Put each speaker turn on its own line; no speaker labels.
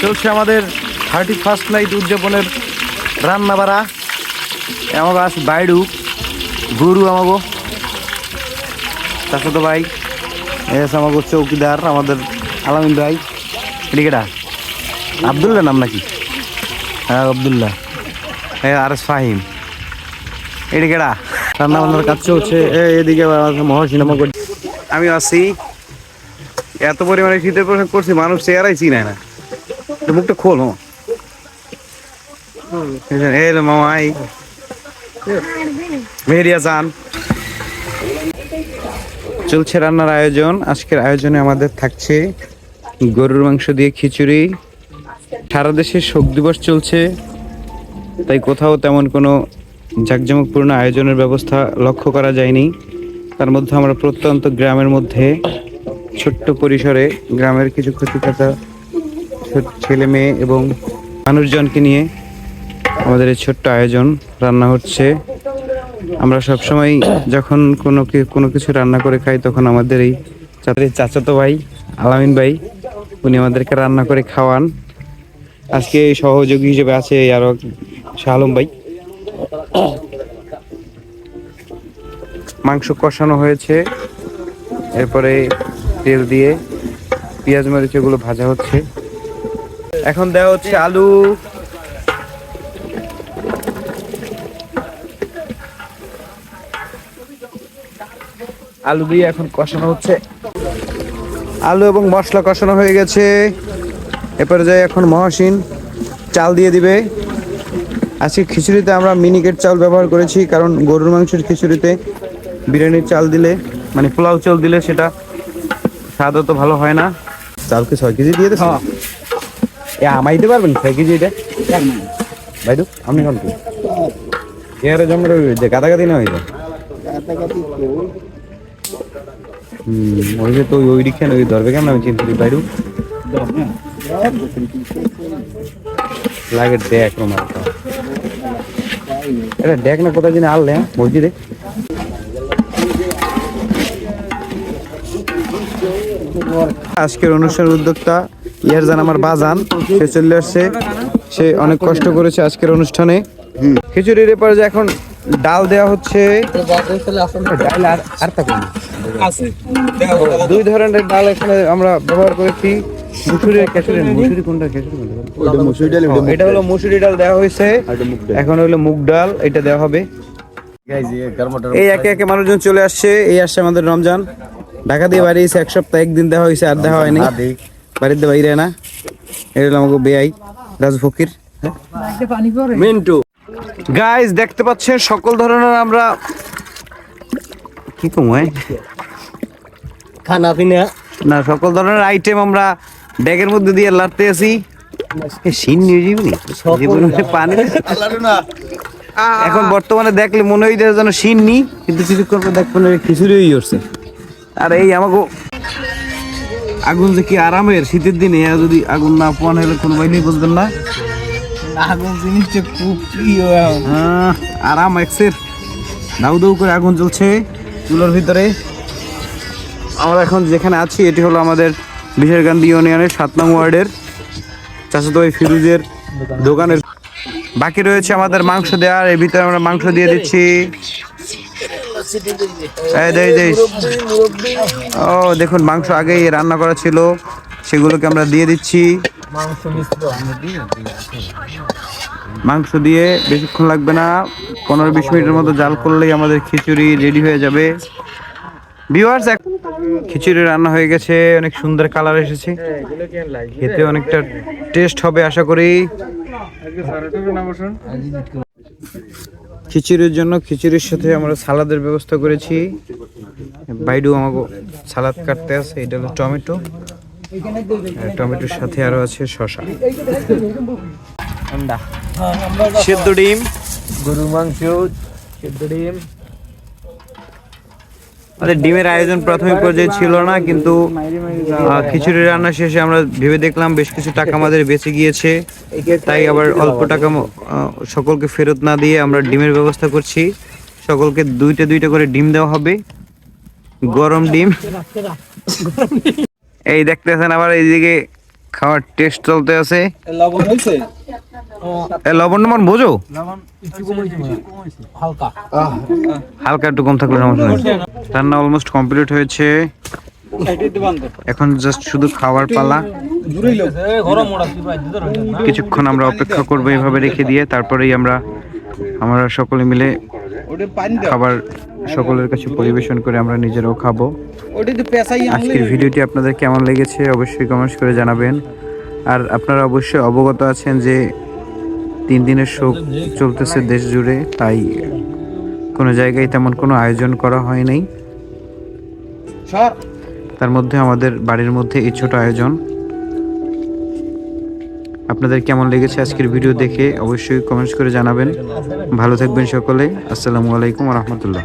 চলছে আমাদের 31st night উদযাপনের রান্না বাড়া। আমাকে আছে বাইডু গরু, আমাকে তার সাথে ভাই এসে আমাকে চৌকিদার আমাদের আলামিন ভাই। এদিকেটা আবদুল্লাহ নাম নাকি? হ্যাঁ আবদুল্লাহ। হ্যাঁ আর ফাহিম। এদিকেটা রান্না বান্নার কাজ চলছে। এদিকে মহসিন আমাকে আমি আছি। এত পরিমাণে শীতের পোশাক করছি মানুষ চেয়ারাই চিনায় না। মুখটা খোল। হ্যাঁ মামাই মেহেরিয়া চান। চলছে রান্নার আয়োজন। আজকের আয়োজনে আমাদের থাকছে গরুর মাংস দিয়ে খিচুড়ি। সারা দেশে শোক দিবস চলছে, তাই কোথাও তেমন কোনো জাঁকজমকপূর্ণ আয়োজনের ব্যবস্থা লক্ষ্য করা যায়নি। তার মধ্যে আমরা প্রত্যন্ত গ্রামের মধ্যে ছোট্ট পরিসরে গ্রামের কিছু ক্ষতিকাটা ছেলে মেয়ে এবং মানুষজনকে নিয়ে আমাদের এই ছোট্ট আয়োজন রান্না হচ্ছে। আমরা সবসময় যখন কোনো কিছু রান্না করে খাই তখন আমাদের এই চাচাতো ভাই আলামিন ভাই উনি আমাদেরকে রান্না করে খাওয়ান। আজকে সহযোগী হিসেবে আছে আরো শাহ আলম ভাই। মাংস কষানো হয়েছে, এরপরে তেল দিয়ে পেঁয়াজ মরিচ এগুলো ভাজা হচ্ছে। এখন দেওয়া হচ্ছে আলু, আলু দিয়ে এখন কষানো হচ্ছে। আলু এবং মশলা কষানো হয়ে গেছে। এরপরে যাই এখন মহসিন চাল দিয়ে দিবে। আজকে খিচুড়িতে আমরা মিনিকেট চাল ব্যবহার করেছি, কারণ গরুর মাংসের খিচুড়িতে বিরিয়ানির চাল দিলে মানে পোলাও চাল দিলে সেটা স্বাদ তো ভালো হয় না। চালকে 6 কেজি দিয়ে দেবো। আমাই দিতে পারবেন 6 কেজি? এটা ভাইদু আপনি কোন এর জমা যে গাদাগাদি না হয়ে যায়। ওই যে তো ওই দিকে ওই ধরবে কেন আমি চিন্তা করি বাইরু লাগে দেখ রোমার এটা দেখ না কোথায় দিন আনলে মসজিদে। আজকের অনুষ্ঠানের উদ্যোক্তা ইয়ারজান আমার বাজান, সে চলে আসছে। সে অনেক কষ্ট করেছে আজকের অনুষ্ঠানে। খিচুড়ির এরপরে যে এখন ডাল দেওয়া হচ্ছে। ডাল আর দুই ধরনের ডাল এখানে আমরা ব্যবহার করেছি। এটা হলো মুসুরি ডাল দেওয়া হয়েছে, এখন হলো মুগ ডাল এটা দেওয়া হবে। এই একে একে মানুষজন চলে আসছে। এই আসছে আমাদের রমজান, ঢাকা দিয়ে বাড়ি এসে 1 সপ্তাহ 1 দিন দেওয়া হয়েছে, আর দেওয়া হয়নি। বাড়িতে বাইরে না। এটা হলো আমাকে বেআই রাজু ফকির মিন্টু। গাইস দেখতে পাচ্ছেন সকল ধরনের আমরা কি কমাই খানা পিনা না সকল ধরনের আইটেম আমরা ব্যাগের মধ্যে দিয়ে লাড়তে আছি। পানি এখন বর্তমানে দেখলে মনে হয় যেন শিন নি, কিন্তু কিছুক্ষণ পর দেখবেন খিচুড়ি হয়ে উঠছে। আর এই আমাকে আগুন যে কি আরামের শীতের দিনে, যদি আগুন না পোয়ান হলে কোনো বাইনি বুঝবেন না। আগুন জিনিসটা খুব প্রিয়, আরাম এক্সের দাউ দাউ করে আগুন জ্বলছে চুলোর ভিতরে। আমরা এখন যেখানে আছি এটি হলো আমাদের বিশেরকান্দি ইউনিয়নের 7 নং ওয়ার্ডের চাচাতো ভাই ফিরোজের দোকানের। বাকি রয়েছে আমাদের মাংস দেওয়ার, এর ভিতরে আমরা মাংস দিয়ে দিচ্ছি। ও দেখুন মাংস আগেই রান্না করা ছিল, সেগুলোকে আমরা দিয়ে দিচ্ছি। মাংস দিয়ে বেশিক্ষণ লাগবে না, 15-20 মিনিটের মতো জাল করলেই আমাদের খিচুড়ি রেডি হয়ে যাবে। ভিউয়ার্স খিচুড়ি রান্না হয়ে গেছে, অনেক সুন্দর কালার এসেছে, খেতে অনেকটা টেস্ট হবে আশা করি। খিচুড়ির জন্য খিচুড়ির সাথে আমরা সালাদের ব্যবস্থা করেছি। বাইডু আমাকে সালাদ কাটতে আছে। এটা হলো টমেটো, টমেটোর সাথে আরো আছে শসা, সেদ্ধ ডিম, গরুর মাংস, সেদ্ধ ডিম, আমাদের ডিমের আয়োজন প্রাথমিক পর্যায়ে ছিল না, কিন্তু খিচুড়ি রান্না শেষে আমরা ভেবে দেখলাম বেশ কিছু টাকা আমাদের বেঁচে গিয়েছে, তাই আবার অল্প টাকা সকলকে ফেরত না দিয়ে আমরা ডিমের ব্যবস্থা করছি। সকলকে দুইটা দুইটা করে ডিম দেওয়া হবে, গরম ডিম। এই দেখতেছেন আবার এইদিকে খাওয়ার টেস্ট চলতে আছে।
লবণ হয়েছে?
লবণ টবণ বোঝো, হালকা একটু কম থাকলে সমস্যা নেই। রান্না অলমোস্ট কমপ্লিট হয়েছে, এখন জাস্ট শুধু খাওয়ার পালা। কিছুক্ষণ আমরা অপেক্ষা করবো এইভাবে রেখে দিয়ে, তারপরেই আমরা সকলে মিলে খাবার সকলের কাছে পরিবেশন করে আমরা নিজেরাও খাবো। আজকের ভিডিওটি আপনাদের কেমন লেগেছে অবশ্যই কমেন্টস করে জানাবেন। আর আপনারা অবশ্যই অবগত আছেন যে 3 দিনের শোক চলতেছে দেশ জুড়ে, তাই কোনো জায়গায় তেমন কোনো আয়োজন করা হয় নাই। তার মধ্যে আমাদের বাড়ির মধ্যে এই ছোট আয়োজন। আপনাদের কেমন লেগেছে আজকের ভিডিও দেখে অবশ্যই কমেন্টস করে জানাবেন। ভালো থাকবেন সকলে। আসসালামু আলাইকুম ওয়া রাহমাতুল্লাহ।